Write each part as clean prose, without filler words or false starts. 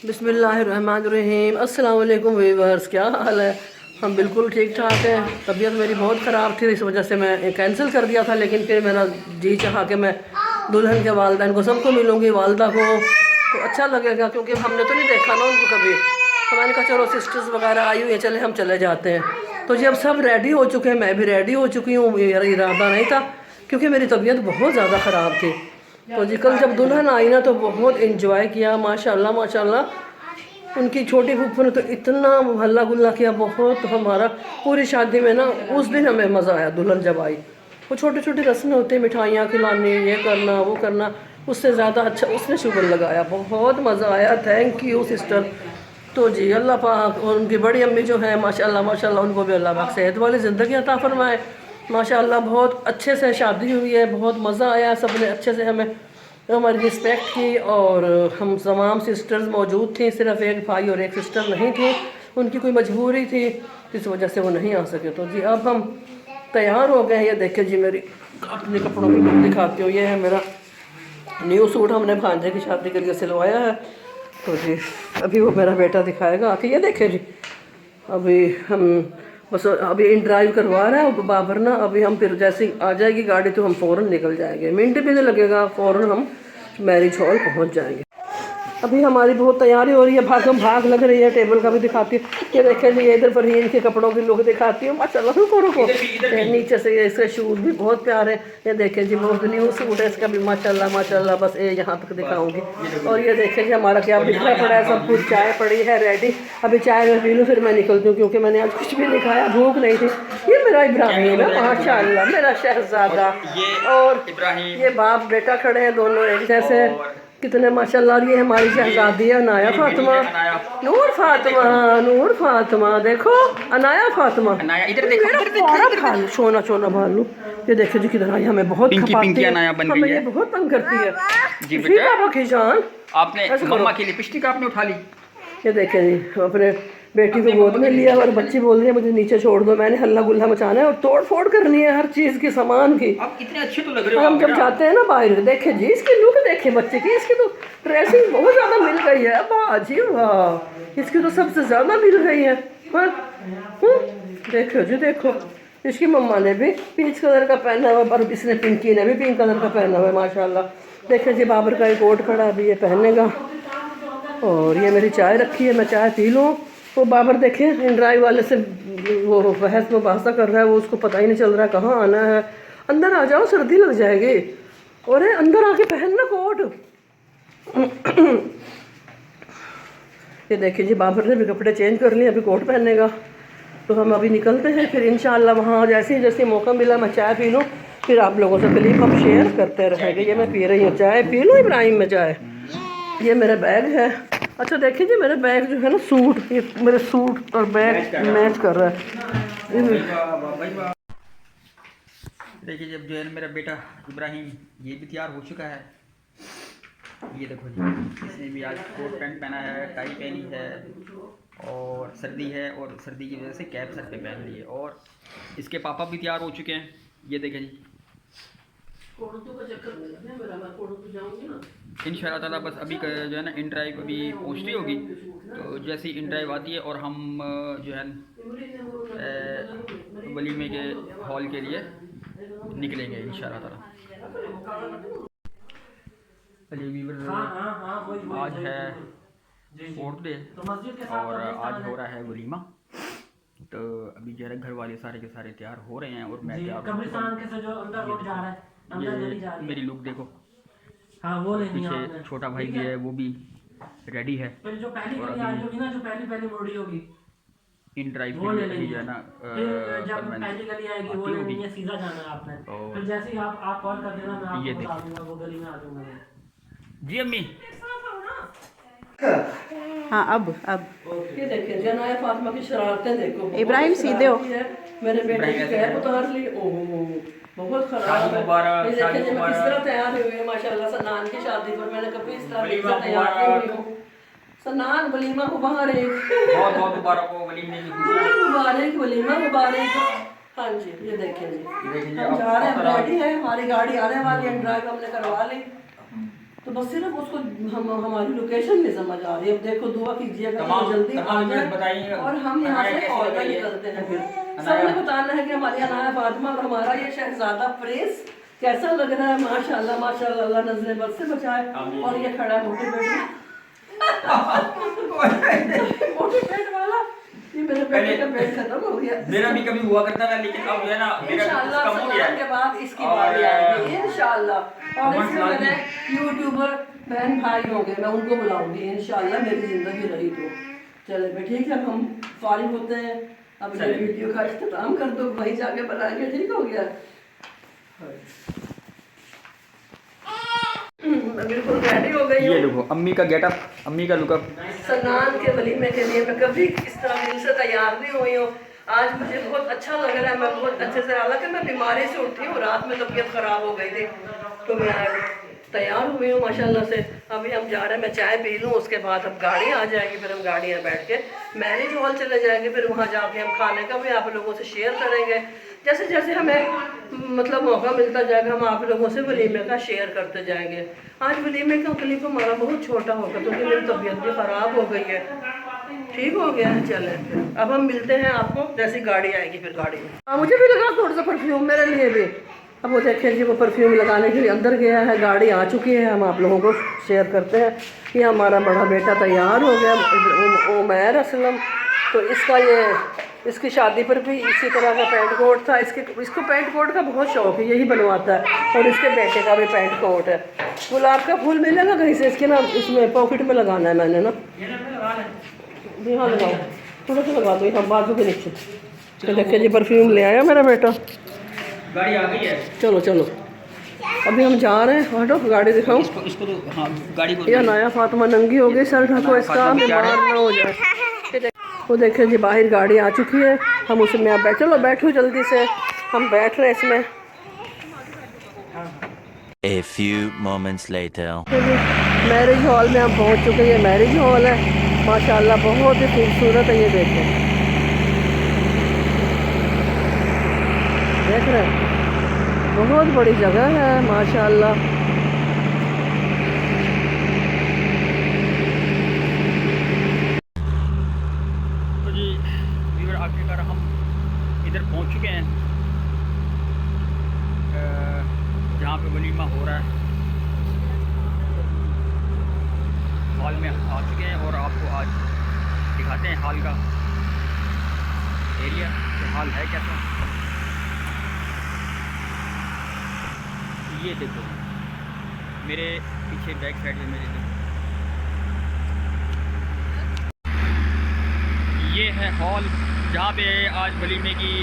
बिस्मिल्लाहिर्रहमानिर्रहीम। अस्सलाम वालेकुम व्यूअर्स, क्या हाल है? हम बिल्कुल ठीक ठाक हैं। तबीयत मेरी बहुत ख़राब थी, इस वजह से मैं कैंसिल कर दिया था। लेकिन फिर मेरा जी चाहा कि मैं दुल्हन के वालिदैन को सबको मिलूँगी, वालदा को तो अच्छा लगेगा, क्योंकि हमने तो नहीं देखा ना उनको कभी। तो मैंने कहा चलो सिस्टर्स वगैरह आई हुई हैं, चले हम चले जाते हैं। तो जब सब रेडी हो चुके हैं, मैं भी रेडी हो चुकी हूँ। मेरा इरादा नहीं था, क्योंकि मेरी तबीयत बहुत ज़्यादा ख़राब थी। तो जी कल जब दुल्हन आई ना, तो बहुत इन्जॉय किया, माशाल्लाह माशाल्लाह। उनकी छोटी फूफू ने तो इतना हल्ला गुल्ला किया, बहुत हमारा पूरी शादी में ना उस दिन हमें मज़ा आया। दुल्हन जब आई, वो छोटी छोटी रस्में होती हैं, मिठाइयाँ खिलानी, ये करना वो करना, उससे ज़्यादा अच्छा उसने शुगर लगाया। बहुत मज़ा आया। Thank you sister. तो जी अल्लाह पाक और उनकी बड़ी अम्मी जो है माशाल्लाह माशाल्लाह, उनको भी अल्लाह पाक सेहत वाली ज़िंदगी अता फरमाए। माशाल्लाह बहुत अच्छे से शादी हुई है, बहुत मज़ा आया। सब ने अच्छे से हमें हमारी रिस्पेक्ट की, और हम तमाम सिस्टर्स मौजूद थी। सिर्फ एक भाई और एक सिस्टर नहीं थी, उनकी कोई मजबूरी थी, इस वजह से वो नहीं आ सके। तो जी अब हम तैयार हो गए। ये देखे जी, मेरी अपने कपड़ों की लुक दिखाती हूँ। ये है मेरा न्यू सूट, हमने भांजे की शादी के लिए सिलवाया है। तो जी अभी वो मेरा बेटा दिखाएगा आके। ये देखे जी, अभी हम बस अभी इन ड्राइव करवा रहा है बाबर ना। अभी हम फिर जैसे ही आ जाएगी गाड़ी तो हम फ़ौरन निकल जाएंगे, मिनट भी नहीं लगेगा, फ़ौरन हम मैरिज हॉल पहुंच जाएंगे। अभी हमारी बहुत तैयारी हो रही है, भागम भाग लग रही है। टेबल का भी दिखाती हूँ। ये देखे जी, इधर पर ही इनके कपड़ों की लुक दिखाती हूँ। माशाल्लाह रुको रुको, नीचे से ये इसके शूज़ भी बहुत प्यारे। ये देखे जी, बहुत न्यू सूट है इसका भी माशाल्लाह माशाल्लाह। बस ये यहाँ तक दिखाऊंगी। और ये देखे जी, हमारा क्या बिखरा पड़ा है सब कुछ। चाय पड़ी है रेडी, अभी चाय में पी लूँ फिर मैं निकलती हूँ, क्योंकि मैंने आज कुछ भी नहीं खाया, भूख नहीं थी। ये मेरा इब्राहिम है माशाल्लाह, मेरा शहजादा। और ये बाप बेटा खड़े हैं दोनों एक जैसे, कितने माशाल्लाह। ये हमारी शहजादी है अनाया फातिमा, नूर फातिमा, नूर फातिमा। देखो अनाया फातिमा, इधर देखो, सोना सोना भालू। ये देखो जी किधर आई, हमें बहुत खपाती है, हमें ये बहुत तंग करती है जी। बाबा की जान, आपने मम्मा की लिपस्टिक आपने उठा ली। ये देखे जी, अपने बेटी को गोद में लिया और बच्ची बोल रही है मुझे नीचे छोड़ दो। मैंने हल्ला गुल्ला मचाना है और तोड़ फोड़ करनी है हर चीज़ की, सामान की। आप इतने अच्छे तो लग रहे हो। हम जब जाते हैं ना बाहर, देखे जी इसकी लुक, देखे बच्चे की, इसकी तो ड्रेसिंग बहुत ज़्यादा मिल गई है। वाह जी वाह, इसकी तो सबसे ज़्यादा मिल गई है। हाँ देखो जी, देखो इसकी मम्मा ने भी पीच कलर का पहना हुआ, और इसने पिंकी ने भी पिंक कलर का पहना हुआ है माशाल्लाह। देखे जी बाबर का एक कोट खड़ा, अभी ये पहनेगा। और ये मेरी चाय रखी है, मैं चाय पी लूँ। वो बाबर देखे इन ड्राइव वाले से वो बहस मुबासा कर रहा है, वो उसको पता ही नहीं चल रहा कहाँ आना है। अंदर आ जाओ, सर्दी लग जाएगी। और अंदर आके पहनना कोट। ये देखिए जी, बाबर ने भी कपड़े चेंज कर लिए, अभी कोट पहनेगा। तो हम अभी निकलते हैं फिर इंशाल्लाह। वहाँ जैसे जैसे मौका मिला मैं चाय पी लूँ, फिर आप लोगों से क्लिप हम शेयर करते रहेंगे। ये मैं पी रही हूँ चाय, पी लूँ इब्राहिम में चाय। ये मेरा बैग है। अच्छा देखिए जी, मेरा बैग जो है ना, सूट, ये मेरे सूट और बैग मैच कर रहा है। देखिए जब जो है मेरा बेटा इब्राहिम ये भी तैयार हो चुका है। ये देखो जी, इसने भी आज कोट पैंट पहना है, टाई पहनी है, और सर्दी है और सर्दी की वजह से कैप सर पे पहन ली है। और इसके पापा भी तैयार हो चुके हैं। ये देखें जी, इंशाल्लाह ताला बस अभी जो है ना इन ड्राइव अभी पहुँचती होगी। तो जैसे ही इन ड्राइव आती है और हम जो है वलीमे के हॉल के लिए निकलेंगे इंशाल्लाह ताला। आज है 4th डे और आज हो रहा है वलीमा। तो अभी जो है घर वाले सारे के सारे तैयार हो रहे हैं और मैं तैयार हूँ। ये मेरी लुक देखो। हाँ वो पीछे छोटा भाई भी है, वो भी रेडी है। जो पहली और अभी होगी ना, जो पहली मोड़ी होगी इन ड्राइव के लिए अभी जो है ना, जब पहली गली आएगी वो लेनी है, सीधा जाना है आपने। फिर जैसे ही आप कॉल कर देना, मैं आपको बता दूंगा, वो गली में आ जाऊंगा जी। अम्मी हाँ अब ये देखिए जनाया फातिमा की शरारतें देखो। इब्राहिम सीधे हो। मेरे बेटे की कैप उतार ली, ओहो बहुत खराब है। ये देखिए जी मैं किस तरह तैयार हुई है माशाल्लाह। सनान की शादी पर मैंने कभी इस तरह तैयार नहीं हुई हूँ। सनान वलीमा मुबारक, बहुत बहुत मुबारक हो वलीमे की खुशियां मुबारक, वलीमा मुबारक। हाँ जी ये देखिए जी, हम जा रहे हैं, रेडी है, हमारी गाड़ी आने वाली है, ड्राइव हमने करवा ली। तो बस सिर्फ उसको हमारी लोकेशन नहीं समझ आ रही। अब देखो दुआ कीजिएगा कि वो जल्दी आ जाए और हम यहाँ से और निकलते हैं। फिर सबने बताना है कि हमारी अनाया फातिमा और हमारा ये शहजादा प्रिंस कैसा लग रहा है। माशाल्लाह माशाल्लाह, अल्लाह नजरे बद से बचाए। और ये खड़ा है मोटे पेट वाला, ये मेरे बेटे का पेट खत्म हो गया। मेरा भी कभी हुआ करता था, लेकिन अब जो है ना मेरा इंशाल्लाह कम हो गया है। के बाद इसकी बारी आएगी इंशाल्लाह। और इसमें मेरे यूट्यूबर बहन भाई होंगे, मैं उनको बुलाऊंगी इंशाल्लाह, मेरी जिंदगी रही तो। चले भाई ठीक है, हम फारिग होते हैं। अब ये वीडियो का इख्तिताम कर दो, वहीं जाके बनाएंगे। ठीक हो गया, मैं बिल्कुल रेडी हो गई हूँ। ये देखो अम्मी का गेटअप, अम्मी का लुकअप। सनान के वलीमे के लिए मैं कभी इस तरह दिल से तैयार नहीं हुई हूँ। आज मुझे बहुत अच्छा लग रहा है, मैं बहुत अच्छे से, हालांकि मैं बीमारी से उठी हूँ, रात में तबीयत ख़राब हो गई थी, तो मैं आज तैयार हुई हूँ माशाल्लाह से। अभी हम जा रहे हैं, मैं चाय पी लूँ, उसके बाद अब गाड़ी आ जाएगी, फिर हम गाड़ी में बैठ के मैरिज हॉल चले जाएंगे। फिर वहाँ जाके हम खाने का भी आप लोगों से शेयर करेंगे। जैसे जैसे हमें मतलब मौका मिलता जाएगा, हम आप लोगों से वलीमे का शेयर करते जाएंगे। आज वलीमे का क्लिप हमारा बहुत छोटा होगा क्योंकि मेरी तबीयत भी ख़राब हो गई है। ठीक हो गया है, चले फिर अब हम मिलते हैं आपको जैसी गाड़ी आएगी। फिर गाड़ी में मुझे भी लगा थोड़ा सा परफ्यूम मेरे लिए भी। अब वो देखें जी, वो परफ्यूम लगाने के लिए अंदर गया है, गाड़ी आ चुकी है। हम आप लोगों को शेयर करते हैं कि हमारा बड़ा बेटा तैयार हो गया, उमैर असलम। तो इसका ये इसकी शादी पर भी इसी तरह का पेंट कोट था। इसको पेंट कोट का बहुत शौक है, यही बनवाता है। और इसके बेटे का भी पेंट कोट है। गुलाब का फूल मिलेगा कहीं से, इसके ना इसमें पॉकेट में लगाना है मैंने ना। यहाँ लगाओ, थोड़ा सा लगा दो यहाँ बाजू के नीचे। तो देखिए जी, परफ्यूम ले आया मेरा बेटा। गाड़ी आ गई है, चलो चलो अभी हम जा रहे हैं। हटो गाड़ी दिखाओ इसको तो हाँ गाड़ी को। यह नया फातिमा नंगी हो गई, सर ढको इसका, बीमार ना हो जाए। वो देखिए जी, बाहर गाड़ी आ चुकी है, हम उसमें आप चलो बैठो जल्दी से, हम बैठ रहे हैं इसमें। A few moments later. Marriage hall में हम पहुंच चुके हैं। ये मैरिज हॉल है माशाल्लाह, बहुत ही खूबसूरत है। ये देखें, देख रहे हैं, बहुत बड़ी जगह है माशाल्लाह। तो जी व्यूअर, आखिरकार हम इधर पहुंच चुके हैं जहाँ पे वलीमा हो रहा है। हॉल में आ चुके हैं और आपको आज दिखाते हैं हॉल का एरिया, तो हॉल है कैसा। ये देखो मेरे पीछे बैक साइड में मेरे देखो, ये है हॉल जहाँ पे आज वलीमे की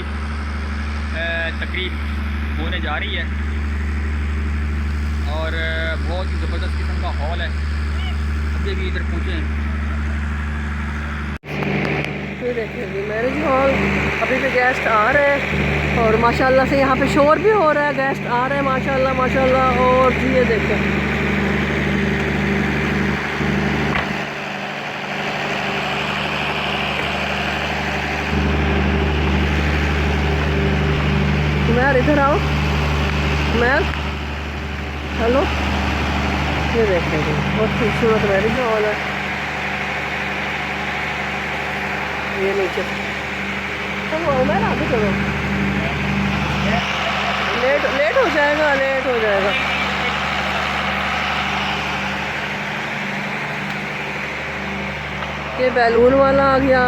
तकरीब होने जा रही है। और बहुत ही ज़बरदस्त किस्म का हॉल है। अभी भी इधर पहुँचे हैं। देखिए मैरिज हॉल, अभी भी गेस्ट आ रहे हैं और माशाल्लाह से यहाँ पे शोर भी हो रहा है, गेस्ट आ रहे हैं माशाल्लाह माशाल्लाह। और जी ये देखें, उमैर इधर आओ, उमैर हेलो। ये देखें जी, बहुत खूबसूरत मैरिज हॉल है। ये नीचे चलो उमैर आगे चलो, लेट हो जाएगा, लेट हो जाएगा। ये बैलून वाला आ गया,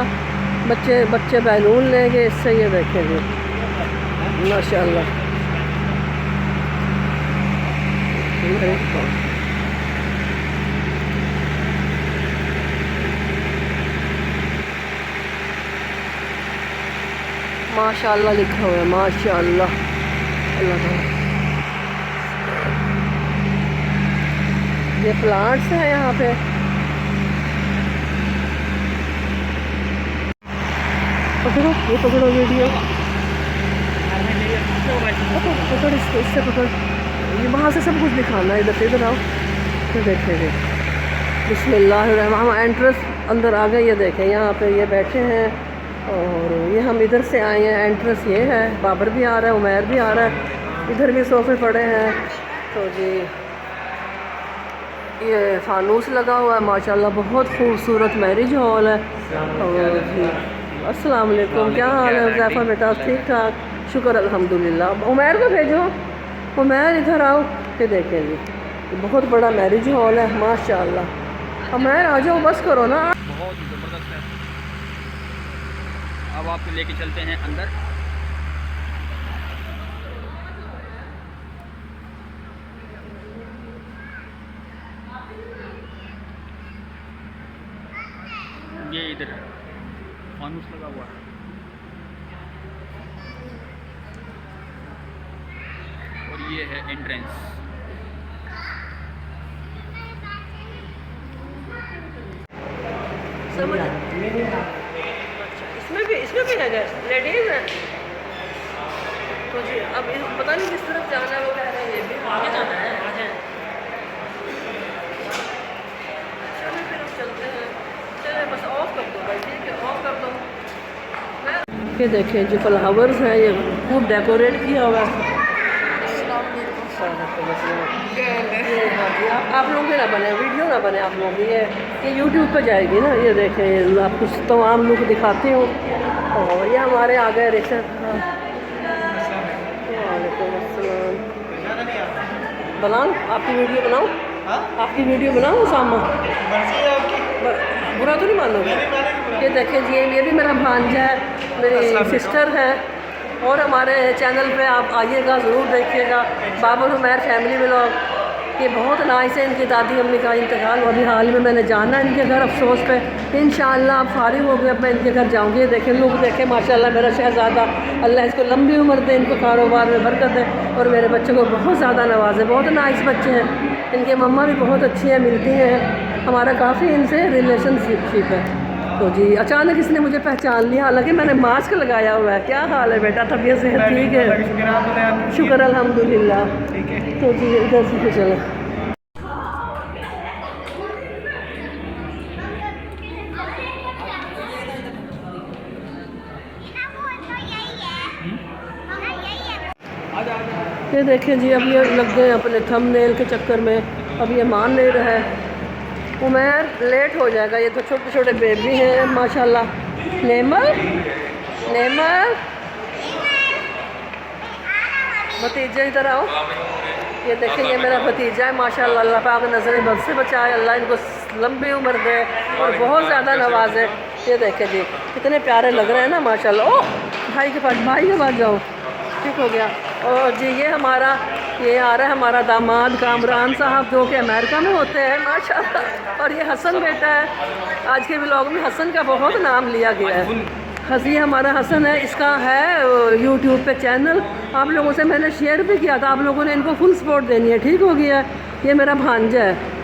बच्चे बैलून लेंगे इससे। ये देखेंगे माशाल्लाह, माशाल्लाह लिखा हुआ है माशाल्लाह। अल्लाह ताला, ये प्लांट्स हैं यहाँ पे। पकड़ो, ये पकड़ो वीडियो, पकड़ इससे पकड़। ये वहाँ से सब कुछ दिखाना है, इधर से इधर आओ। तो देखेंगे बिस्मिल्लाह, हम एंट्रेंस अंदर आ गए। ये देखें यहाँ पे ये बैठे हैं और ये हम इधर से आए हैं। एंट्रेंस ये है, बाबर भी आ रहा है, उमैर भी आ रहा है, इधर भी सोफे पड़े हैं। तो जी ये फानूस लगा हुआ है माशाल्लाह, बहुत खूबसूरत मैरिज हॉल है। और जी अस्सलाम वालेकुम, क्या हाल है हुज़ैफ़ा बेटा? ठीक ठाक, शुक्र अल्हम्दुलिल्लाह। उमैर को भेजो, उमैर इधर आओ। ये देखें जी, ये बहुत बड़ा मैरिज हॉल है माशाल्लाह। उमैर आ जाओ, बस करो ना। बहुत ही ज़बरदस्त है। अब आपको लेके चलते हैं अंदर। ये इधर फानूस लगा हुआ है। और ये है एंट्रेंस। समझ अच्छा, इसमें भी है गैस, लेडीज़ है तो जी। अब पता नहीं किस तरफ जाना है, वो कह रहे हैं ये भी आगे जाना है, आगे। चलो फिर हम चलते हैं। चले बस ऑफ कर दो भाई, ठीक है, ऑफ कर दो। ये देखें जो फ्लावर्स हैं, ये खूब डेकोरेट किया हुआ है। आप लोग भी ना बने, वीडियो ना बने आप लोग, ये यूट्यूब पे जाएगी ना। ये देखें, आपको तमाम लुक दिखाती हूँ। और ये हमारे आ गए रिक्शा। वालेकुम अस्सलाम। बनाओ आपकी वीडियो, बनाओ आपकी वीडियो बनाओ सामा। बुरा तो नहीं मानोगे? ये देखें जी, ये भी मेरा भांजा है, मेरी सिस्टर है। और हमारे चैनल पे आप आइएगा, ज़रूर देखिएगा, बाबर उमैर फैमिली व्लॉग। ये बहुत नाइस है। इनकी दादी अम्मी का इंतकाल अभी हाल में मैंने जाना इनके घर, अफसोस पे। इंशाअल्लाह आप फारिग हो गए, अब मैं इनके घर जाऊँगी। देखें लोग, देखें माशाल्लाह मेरा शहज़ादा, अल्लाह इसको लंबी उम्र दे, इनको कारोबार में बरकत दे और मेरे बच्चों को बहुत ज़्यादा नवाजे। बहुत नाइस बच्चे हैं, इनके मम्मा भी बहुत अच्छी हैं, मिलती हैं, हमारा काफ़ी इनसे रिलेशनशिप है। तो जी अचानक इसने मुझे पहचान लिया, हालांकि मैंने मास्क लगाया हुआ है। क्या हाल है बेटा? तबीयत सेहत ठीक है? शुक्र अल्हम्दुलिल्लाह। तो जी इधर से चलो। ये देखें जी, अब ये लग गए अपने थंबनेल के चक्कर में, अब ये मान नहीं रहा है। उमैर लेट हो जाएगा, ये तो छोटे छोटे बेबी हैं माशाल्लाह। नेमल, नेमल भतीजा इधर आओ। ये देखें, ये मेरा भतीजा है माशाल्लाह। अल्लाह पाक नज़र बद से बचाए, अल्लाह इनको लंबी उम्र दे और बहुत ज़्यादा नवाजे। ये देखें जी, कितने प्यारे लग रहे हैं ना माशाल्लाह। ओ भाई के पास जाओ, ठीक हो गया। और जी ये हमारा, ये आ रहा है हमारा दामाद कामरान साहब, जो कि अमेरिका में होते हैं माशाल्लाह। और ये हसन बेटा है। आज के व्लॉग में हसन का बहुत नाम लिया गया है। हसी हमारा हसन है, इसका है यूट्यूब पे चैनल। आप लोगों से मैंने शेयर भी किया था, आप लोगों ने इनको फुल सपोर्ट देनी है, ठीक हो गया। ये मेरा भांजा है।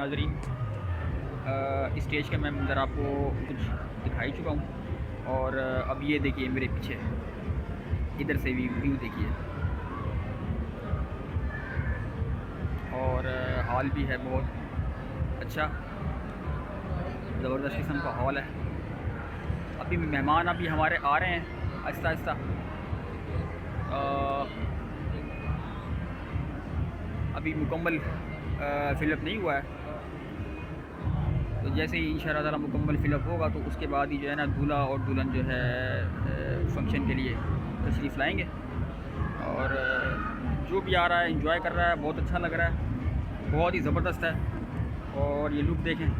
नाजरीन, स्टेज का मैं मंज़र आपको कुछ दिखा ही चुका हूँ। और अब ये देखिए मेरे पीछे, इधर से भी व्यू देखिए, और हॉल भी है बहुत अच्छा, ज़बरदस्त किस्म का हॉल है। अभी मेहमान अभी हमारे आ रहे हैं आहिस्ता आहिस्ता। अभी मुकम्मल फिलअप नहीं हुआ है, तो जैसे ही इंशाअल्लाह ताला मुकम्मल फिलअप होगा तो उसके बाद ही जो है ना दूल्हा और दुल्हन जो है फंक्शन के लिए तशरीफ़ लाएंगे। और जो भी आ रहा है एंजॉय कर रहा है, बहुत अच्छा लग रहा है, बहुत ही ज़बरदस्त है। और ये लुक देखें,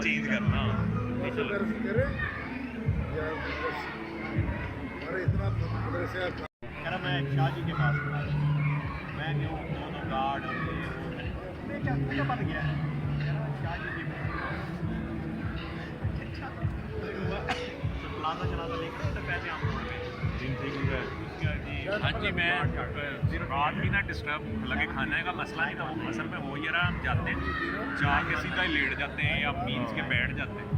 चेंज करना मैं शाह जी के पास मैं क्यों दोनों गार्ड और ये बन गया है प्लाजा चलाता लेकर तो पैसे हम हाँ जी मैं रात भी ना डिस्टर्ब लगे खाने का मसला नहीं था वो असल में हो ही रहा हम जाते हैं जाके सीधा ही लेट जाते हैं या मीन्स के बैठ जाते हैं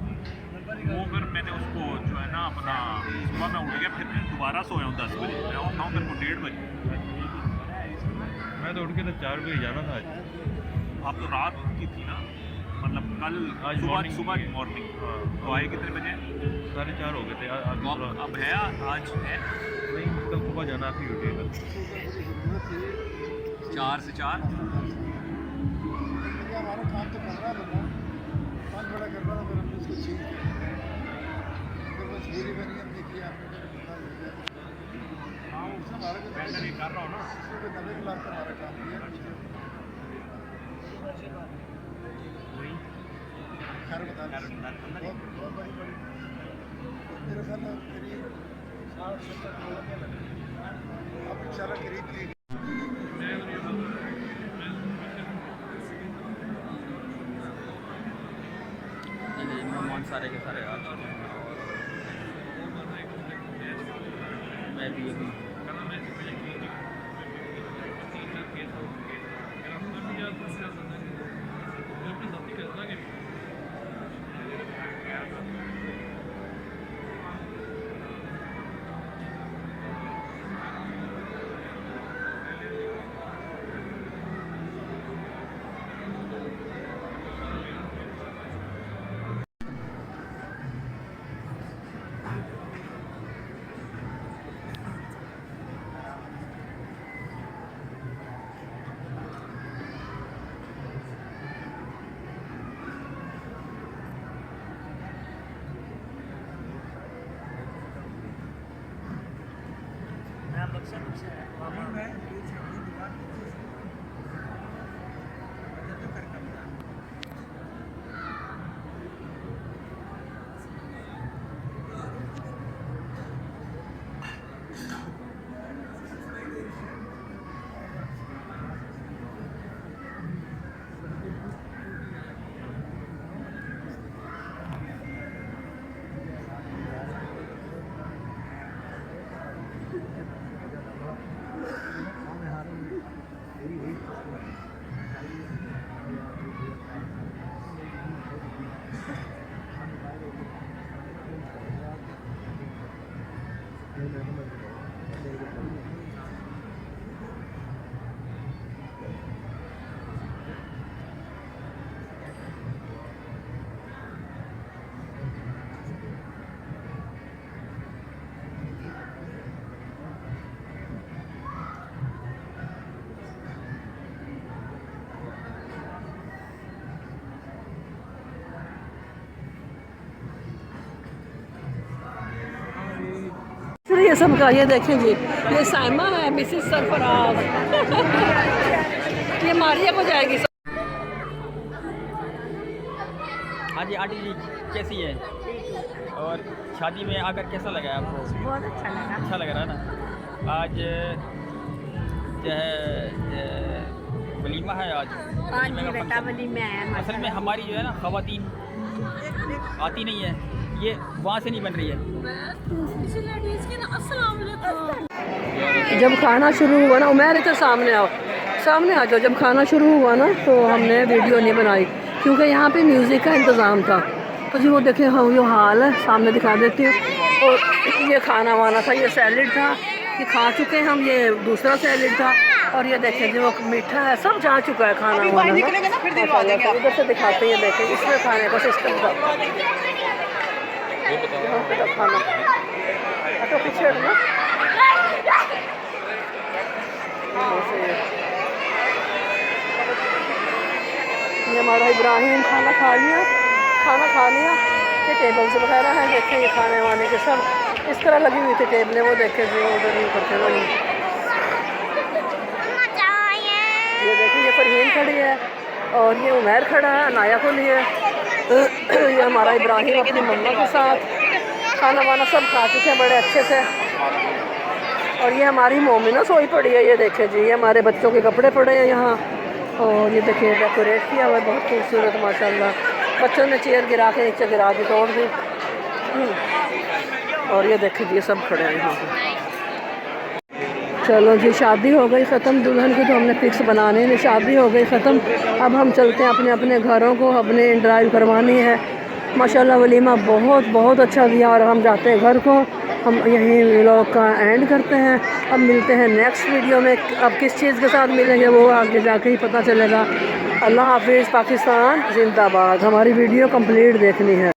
वो फिर मैंने उसको जो है ना अपना सुबह मैं उठ गया फिर मैं दोबारा सोया हूँ 10 बजे मैं उठा हूँ मेरे को 1:30 बजे मैं तो उठ के तो 4 बजे जाना था आज। आप तो रात की थी ना मतलब कल आज सुबह मॉर्निंग तो आए कितने बजे 4:30 हो गए थे आज तो अब है आज है नहीं कल सुबह जाना आपकी ड्यूटी है 4 से 4 हमारा काम तो कर रहा था काम बड़ा कर रहा था फिर हमने उसको चेंज किया तो बस मेरी बनी हमने किया हाँ उसने हमारा मैं कर रहा हूँ ना 90 लाख का हमारा काम किया खैर बता बहुत बड़ी मेरे ख्याल में करीब 60-70 करोड़ के लगे अब इंशाल्लाह करीब मेहमान सारे के सारे आ चुके हैं मैं भी अभी ये सब का ये देखें जी ये साइमा है मिसेस सरफराज ये मारिया को जाएगी हाँ जी आंटी जी कैसी है और शादी में आकर कैसा लगा आपको बहुत अच्छा लग रहा है ना आज जो है वलीमा है आज वलीमे का फंक्शन। असल में हमारी जो है ना ख़वातीन आती नहीं है ये वहाँ से नहीं बन रही है। जब खाना शुरू हुआ ना उमर तो सामने आ जाओ जब खाना शुरू हुआ ना तो हमने वीडियो नहीं बनाई क्योंकि यहाँ पे म्यूज़िक का इंतज़ाम था तो जी वो देखें हाँ ये हाल है सामने दिखा देती हूँ और ये खाना वाना था ये सैलड था ये खा चुके हैं हम ये दूसरा सैलड था और ये देखें जी वो मीठा है सब जा चुका है खाना वाना इधर से दिखाते हैं देखें इसमें खाने का सिस्टम था खाना तो पीछे ना ये हमारा इब्राहिम खाना खा लिया ये टेबल्स वगैरह हैं देखें ये खाने वाने के सब इस तरह लगी हुई थी टेबलें वो देखें जो उधर नहीं करते वो नहीं ये देखें ये फरहीन खड़ी है और ये उमर खड़ा है अनाया को लिए ये हमारा इब्राहिम अपनी मम्मा के साथ खाना वाना सब खा चुके हैं बड़े अच्छे से और ये हमारी मोमिना सोई पड़ी है, ये देखें जी, ये हमारे बच्चों के कपड़े पड़े हैं यहाँ। और ये देखिए डेकोरेट किया हुआ है बहुत खूबसूरत माशाल्लाह। बच्चों ने चेयर गिरा के नीचे गिरा के तोड़ दी। और ये देखिए जी सब खड़े हैं यहाँ पे। चलो जी शादी हो गई ख़त्म, दुल्हन की तो हमने फिक्स बनाने में शादी हो गई ख़त्म। अब हम चलते हैं अपने अपने घरों को, अपने ड्राइव करवानी है। माशाल्लाह वलीमा बहुत बहुत अच्छा दिया और हम जाते हैं घर को। हम यहीं व्लॉग का एंड करते हैं। अब मिलते हैं नेक्स्ट वीडियो में। अब किस चीज़ के साथ मिलेंगे वो आगे जाके ही पता चलेगा। अल्लाह हाफिज़। पाकिस्तान जिंदाबाद। हमारी वीडियो कंप्लीट देखनी है।